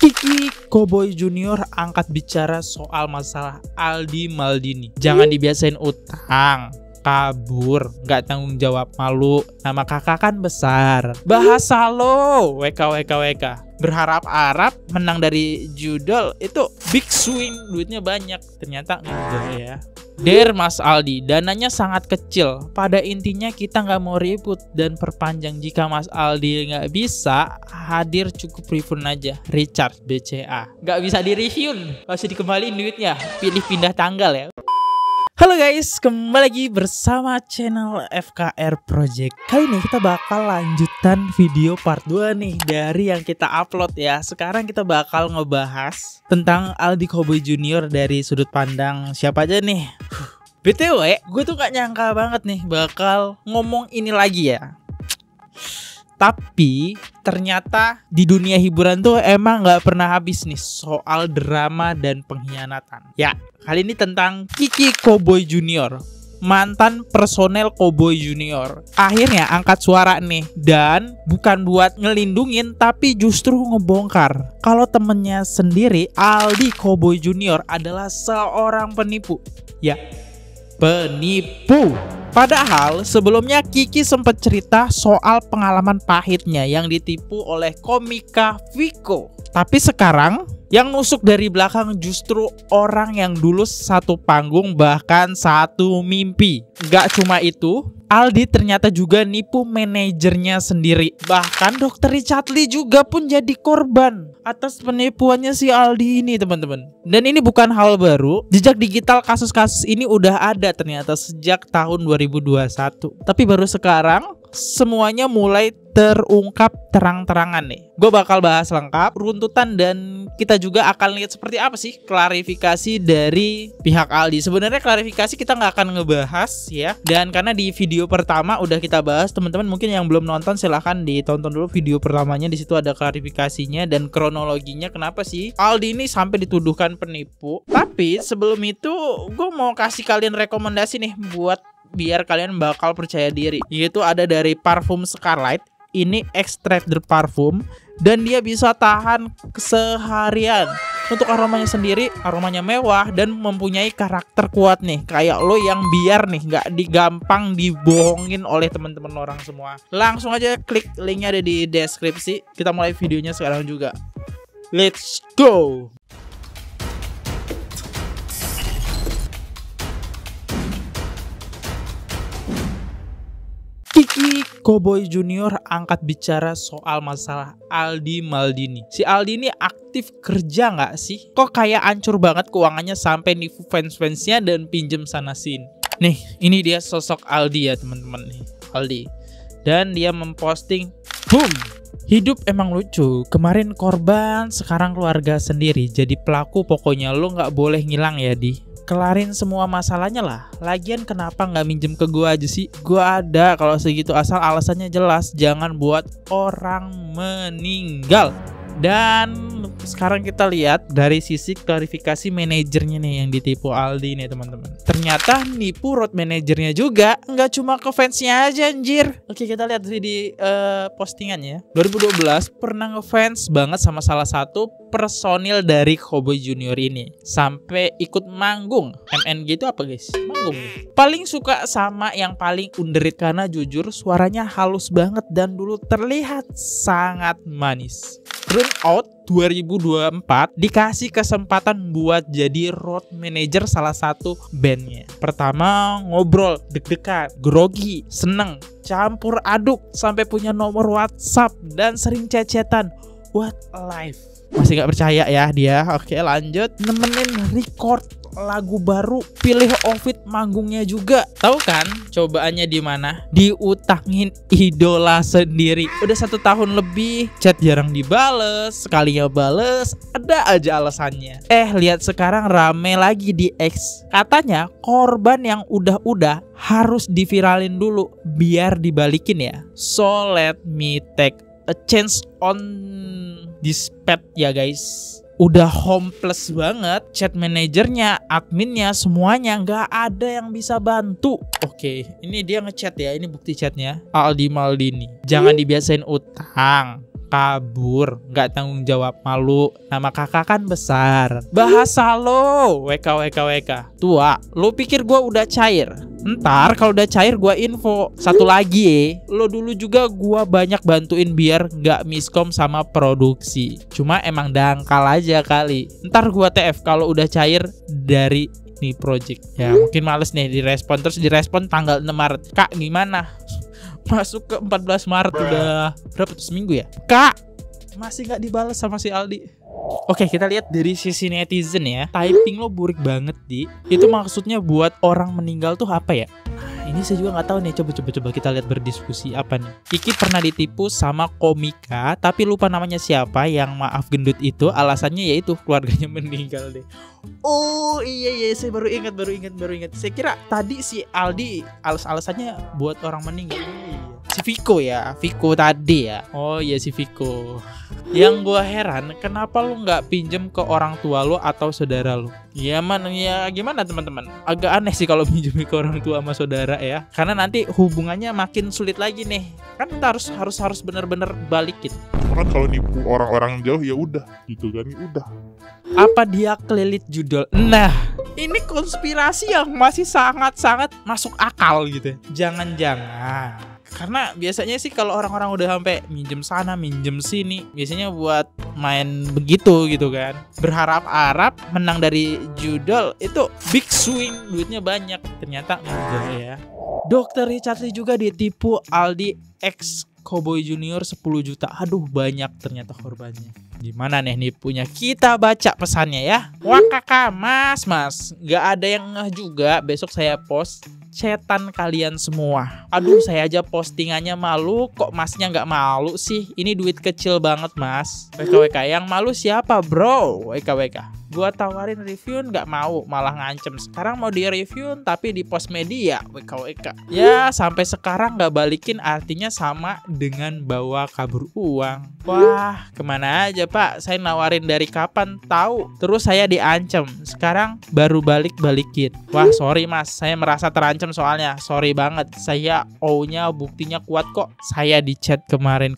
Kiki Koboi Junior angkat bicara soal masalah Aldi Maldini. Jangan dibiasain utang, kabur, nggak tanggung jawab, malu. Nama kakak kan besar. Bahasa lo, WK. Berharap menang dari judul itu big swing, duitnya banyak. Ternyata enggak ya. Dear Mas Aldi, dananya sangat kecil. Pada intinya kita nggak mau ribut dan perpanjang. Jika Mas Aldi nggak bisa hadir, cukup refund aja. Richard BCA. Nggak bisa di-review, masih dikembaliin duitnya. Pilih pindah tanggal ya. Halo guys, kembali lagi bersama channel FKR Project. Kali ini kita bakal lanjutan video part 2 nih dari yang kita upload ya. Sekarang kita bakal ngebahas tentang Aldi Koboi Junior dari sudut pandang siapa aja nih. BTW, gue tuh gak nyangka banget nih bakal ngomong ini lagi ya. Tapi ternyata di dunia hiburan tuh emang gak pernah habis nih soal drama dan pengkhianatan. Ya, kali ini tentang Kiki Koboi Junior, mantan personel Koboi Junior. Akhirnya angkat suara nih, dan bukan buat ngelindungin tapi justru ngebongkar kalau temennya sendiri, Aldi Koboi Junior, adalah seorang penipu. Ya, penipu. Padahal sebelumnya Kiki sempat cerita soal pengalaman pahitnya yang ditipu oleh komika Viko. Tapi sekarang yang nusuk dari belakang justru orang yang dulu satu panggung, bahkan satu mimpi. Gak cuma itu, Aldi ternyata juga nipu manajernya sendiri. Bahkan Dr. Richard Lee juga pun jadi korban atas penipuannya si Aldi ini, teman-teman. Dan ini bukan hal baru. Jejak digital kasus-kasus ini udah ada ternyata sejak tahun 2021. Tapi baru sekarang semuanya mulai terungkap terang-terangan nih. Gue bakal bahas lengkap runtutan, dan kita juga akan lihat seperti apa sih klarifikasi dari pihak Aldi. Sebenarnya klarifikasi kita nggak akan ngebahas ya, dan karena di video pertama udah kita bahas, teman-teman mungkin yang belum nonton silahkan ditonton dulu video pertamanya. Di situ ada klarifikasinya dan kronologinya kenapa sih Aldi ini sampai dituduhkan penipu. Tapi sebelum itu gue mau kasih kalian rekomendasi nih buat biar kalian bakal percaya diri, yaitu ada dari parfum Scarlett. Ini extractor parfum dan dia bisa tahan seharian. Untuk aromanya sendiri, aromanya mewah dan mempunyai karakter kuat nih, kayak lo yang biar nih nggak digampang dibohongin oleh teman-teman orang semua. Langsung aja klik linknya ada di deskripsi. Kita mulai videonya sekarang juga. Let's go. Kiki Koboi Junior angkat bicara soal masalah Aldi Maldini. Si Aldi ini aktif kerja nggak sih? Kok kayak hancur banget keuangannya sampai nipu fans-fansnya dan pinjem sana sini. Nih, ini dia sosok Aldi ya teman-teman nih, Aldi. Dan dia memposting, boom, hidup emang lucu. Kemarin korban, sekarang keluarga sendiri. Jadi pelaku, pokoknya lo nggak boleh ngilang ya, Di. Kelarin semua masalahnya lah. Lagian kenapa nggak minjem ke gua aja sih? Gua ada kalau segitu, asal alasannya jelas. Jangan buat orang meninggal. Dan sekarang kita lihat dari sisi klarifikasi manajernya nih yang ditipu Aldi nih teman-teman. Ternyata nipu road manajernya juga, nggak cuma ke fansnya aja anjir. Oke, kita lihat di postingannya. 2012 pernah ngefans banget sama salah satu personil dari Koboi Junior ini, sampai ikut manggung. MNG itu apa guys? Manggung. Paling suka sama yang paling underrated karena jujur suaranya halus banget dan dulu terlihat sangat manis. Turnout 2024 dikasih kesempatan buat jadi road manager salah satu bandnya. Pertama ngobrol, deg-degan, grogi, seneng, campur aduk, sampai punya nomor WhatsApp dan sering chat-chatan. What a life. Masih gak percaya ya dia. Oke, lanjut. Nemenin record lagu baru, pilih outfit manggungnya juga. Tahu kan cobaannya di mana? Diutangin idola sendiri. Udah 1 tahun lebih, chat jarang dibales, sekalinya bales ada aja alasannya. Lihat sekarang rame lagi di X. Katanya korban yang udah harus diviralin dulu biar dibalikin ya. So let me take a chance on this pet ya guys. udah hopeless banget. Chat manajernya, adminnya, semuanya nggak ada yang bisa bantu. Oke, ini dia ngechat ya, ini bukti chatnya. Aldi Maldini, jangan dibiasain utang, kabur, nggak tanggung jawab, malu, nama kakak kan besar, bahasa lo, WK, tua, lo pikir gue udah cair? Ntar kalau udah cair gue info. Satu lagi lo dulu juga gue banyak bantuin biar nggak miskom sama produksi, cuma emang dangkal aja kali. Ntar gue TF kalau udah cair dari nih project. Ya mungkin males nih direspon, terus direspon tanggal 6 Maret. Kak gimana? Masuk ke 14 Maret udah berapa tuh, seminggu ya? Kak masih nggak dibalas sama si Aldi. Oke, kita lihat dari sisi netizen ya. Typing lo burik banget, Di. Itu maksudnya buat orang meninggal tuh apa ya? Ini saya juga nggak tahu nih. Coba kita lihat berdiskusi apa nih. Kiki pernah ditipu sama komika, tapi lupa namanya siapa. Yang maaf gendut itu alasannya yaitu keluarganya meninggal deh. Oh iya, saya baru ingat. Saya kira tadi si Aldi alasannya buat orang meninggal. Si Viko ya, Viko tadi ya. Oh iya si Viko. Yang gue heran, kenapa lu nggak pinjem ke orang tua lu atau saudara lu? Ya gimana teman-teman? Agak aneh sih kalau pinjem ke orang tua sama saudara ya. Karena nanti hubungannya makin sulit lagi nih. Kan kita harus benar-benar balikin. Kan kalau nipu orang-orang jauh ya udah gitu kan, udah. Apa dia kelilit judul? Nah, ini konspirasi yang masih sangat-sangat masuk akal gitu. Jangan-jangan. Karena biasanya sih kalau orang-orang udah sampai minjem sana, minjem sini, biasanya buat main begitu gitu kan. Berharap-harap menang dari judul itu big swing, duitnya banyak. Ternyata enggak ya. Dr. Richard Lee juga ditipu Aldi X Cowboy Junior 10 juta. Aduh, banyak ternyata korbannya. Gimana nih punya? Kita baca pesannya ya. Wah kakak, mas, gak ada yang ngeh juga. Besok saya post chatan kalian semua. Aduh, saya aja postingannya malu. Kok masnya gak malu sih? Ini duit kecil banget mas. WKWK, yang malu siapa bro? WKWK, gua tawarin review gak mau, malah ngancem. Sekarang mau di review tapi di post media. WKWK, ya sampai sekarang gak balikin, artinya sama dengan bawa kabur uang. Wah, kemana aja pak? Saya nawarin dari kapan tahu? Terus saya diancam. Sekarang baru balikin. Wah sorry mas, saya merasa terancam soalnya. Sorry banget, saya O-nya buktinya kuat kok. Saya di chat kemarin.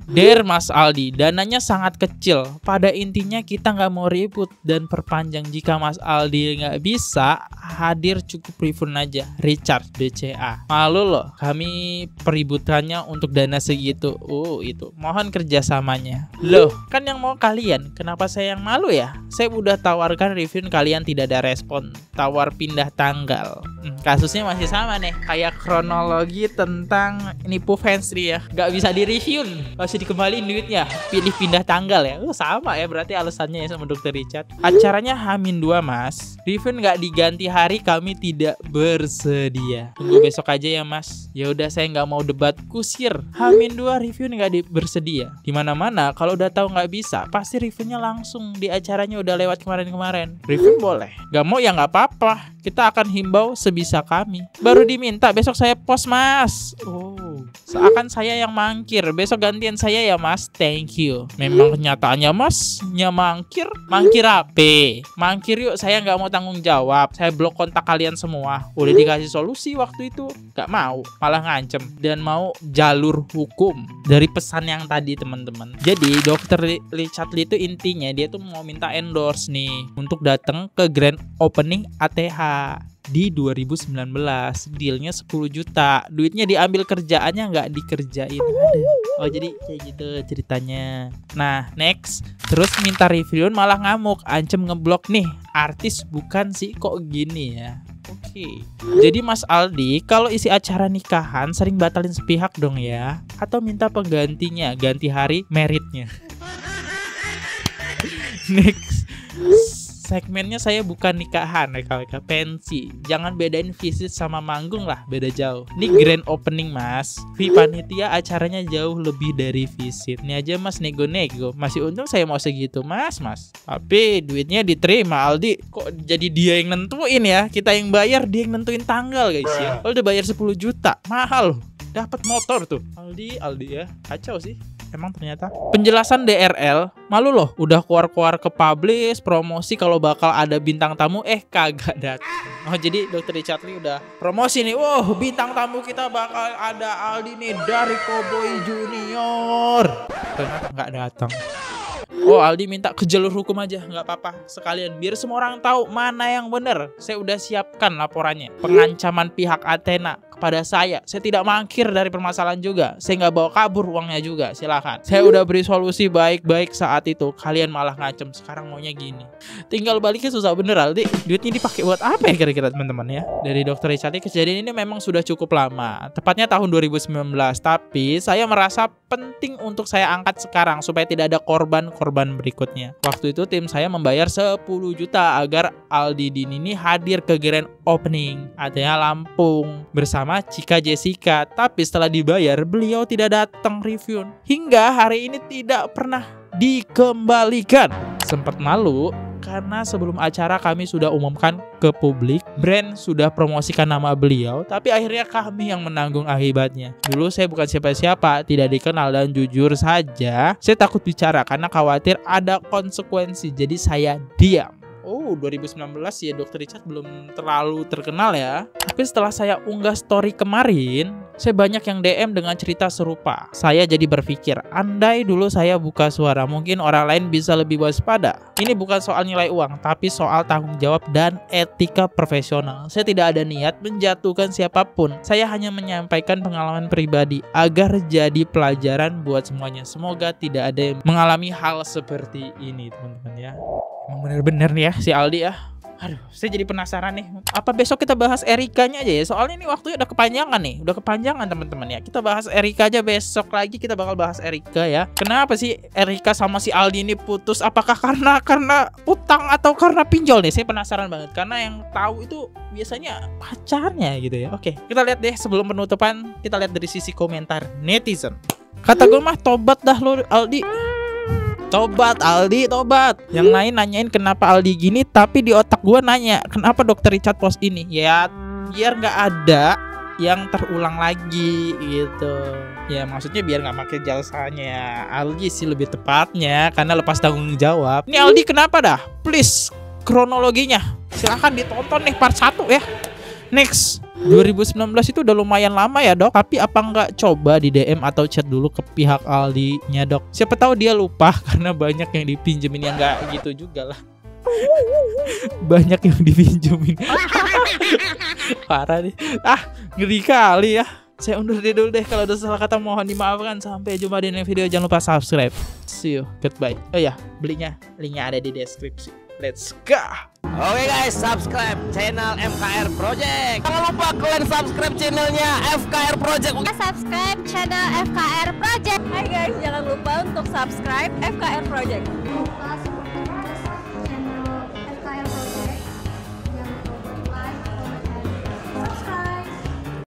Dear Mas Aldi, dananya sangat kecil. Pada intinya kita nggak mau ribut dan perpanjang. Jika Mas Aldi nggak bisa hadir, cukup refund aja. Richard BCA. Malu loh kami peributannya untuk dana segitu. Itu mohon kerjasamanya. Loh kan yang mau kalian, kenapa saya yang malu ya? Saya udah tawarkan review, kalian tidak ada respon. Tawar pindah tanggal. Kasusnya masih sama nih, kayak kronologi tentang nipu fans ya. Nggak bisa di review, masih dikembaliin duitnya, pilih pindah tanggal ya. Sama ya berarti alasannya ya sama Dr. Richard. Acaranya H-2 mas, review nggak diganti hari, kami tidak bersedia. Tunggu besok aja ya mas. Ya udah, saya nggak mau debat kusir. H-2 review nggak bersedia. Dimana-mana kalau udah tahu nggak bisa, pasti reviewnya langsung di acaranya udah lewat kemarin. Review boleh, nggak mau ya nggak apa-apa. Kita akan himbau sebisa kami. Baru diminta, besok saya post mas. Seakan saya yang mangkir. Besok gantian saya ya mas. Thank you. Memang kenyataannya mas mangkir apa? Mangkir yuk, saya nggak mau tanggung jawab. Saya blok kontak kalian semua. Udah dikasih solusi waktu itu, nggak mau, malah ngancem dan mau jalur hukum dari pesan yang tadi teman-teman. Jadi Dr. Richard Lee itu intinya dia tuh mau minta endorse nih untuk datang ke grand opening ATH di 2019. Dealnya 10 juta. Duitnya diambil, kerjaannya nggak dikerjain. Oh jadi kayak gitu ceritanya. Nah next, terus minta review malah ngamuk, ancem ngeblok nih. Artis bukan sih, kok gini ya. Oke. Jadi Mas Aldi kalau isi acara nikahan sering batalin sepihak dong ya. Atau minta penggantinya, ganti hari meritnya. Next, segmennya saya bukan nikahan, pensi. Jangan bedain visit sama manggung lah, beda jauh. Ini grand opening mas. Panitia acaranya jauh lebih dari visit. Ini aja mas nego-nego. Masih untung saya mau segitu mas. Tapi duitnya diterima Aldi. Kok jadi dia yang nentuin ya? Kita yang bayar, dia yang nentuin tanggal guys ya. Kalau udah bayar 10 juta, mahal loh. Dapat motor tuh. Aldi ya, kacau sih. emang ternyata. Penjelasan DRL, malu loh, udah keluar-keluar ke publish, promosi kalau bakal ada bintang tamu, kagak datang. Oh jadi Dr. Richard Lee udah promosi nih, wow bintang tamu kita bakal ada Aldi nih dari Cowboy Junior. Ternyata nggak datang. Oh Aldi minta ke jalur hukum aja, nggak apa-apa sekalian biar semua orang tahu mana yang benar. Saya udah siapkan laporannya. Pengancaman pihak Athena kepada saya tidak mangkir dari permasalahan juga. Saya nggak bawa kabur uangnya juga, silakan. Saya udah beri solusi baik-baik saat itu. Kalian malah ngancem, sekarang maunya gini. Tinggal baliknya susah bener Aldi. Duitnya dipakai buat apa ya kira-kira teman-teman ya? Dari Dr. Richard Lee, kejadian ini memang sudah cukup lama. Tepatnya tahun 2019. Tapi saya merasa penting untuk saya angkat sekarang supaya tidak ada korban berikutnya. Waktu itu tim saya membayar 10 juta agar Aldi Dini ini hadir ke grand opening Athena Lampung bersama Cika Jessica. Tapi setelah dibayar, beliau tidak datang review. Hingga hari ini tidak pernah dikembalikan. Sempat malu karena sebelum acara kami sudah umumkan ke publik, brand sudah promosikan nama beliau, tapi akhirnya kami yang menanggung akibatnya. Dulu saya bukan siapa-siapa, tidak dikenal, dan jujur saja saya takut bicara karena khawatir ada konsekuensi, jadi saya diam. Oh 2019 ya Dr. Richard belum terlalu terkenal ya. Tapi setelah saya unggah story kemarin, saya banyak yang DM dengan cerita serupa. Saya jadi berpikir, andai dulu saya buka suara, mungkin orang lain bisa lebih waspada. Ini bukan soal nilai uang, tapi soal tanggung jawab dan etika profesional. Saya tidak ada niat menjatuhkan siapapun. Saya hanya menyampaikan pengalaman pribadi agar jadi pelajaran buat semuanya. Semoga tidak ada yang mengalami hal seperti ini teman-teman ya. Emang bener-bener nih ya si Aldi ya. Aduh, saya jadi penasaran nih. Apa besok kita bahas Erikanya aja ya? Soalnya ini waktunya udah kepanjangan nih. Udah kepanjangan teman-teman ya. Kita bahas Erika aja, besok lagi kita bakal bahas Erika ya. Kenapa sih Erika sama si Aldi ini putus? Apakah karena utang atau karena pinjol nih? Saya penasaran banget. Karena yang tahu itu biasanya pacarnya gitu ya. Oke, kita lihat deh sebelum penutupan. Kita lihat dari sisi komentar netizen. Kata gue mah tobat dah lo Aldi. Tobat Aldi, tobat. Yang lain nanyain kenapa Aldi gini, tapi di otak gue nanya kenapa Dr. Richard post ini. Ya biar nggak ada yang terulang lagi gitu. Ya maksudnya biar nggak pakai jasanya Aldi sih lebih tepatnya, karena lepas tanggung jawab. Ini Aldi kenapa dah? Please kronologinya silahkan ditonton nih part 1 ya. Next, 2019 itu udah lumayan lama ya dok. Tapi apa nggak coba di DM atau chat dulu ke pihak Aldi-nya dok? Siapa tahu dia lupa karena banyak yang dipinjemin. Ya nggak gitu juga lah. Banyak yang dipinjemin. Parah nih. Ngeri kali ya. Saya undur dulu deh. Kalau ada salah kata mohon dimaafkan. Sampai jumpa di next video. Jangan lupa subscribe. See you. Goodbye. Oh ya, belinya linknya ada di deskripsi. Let's go. Oke guys, subscribe channel FKR Project. Jangan lupa kalian subscribe channelnya FKR Project. Subscribe channel FKR Project. Hai guys, jangan lupa untuk subscribe FKR Project.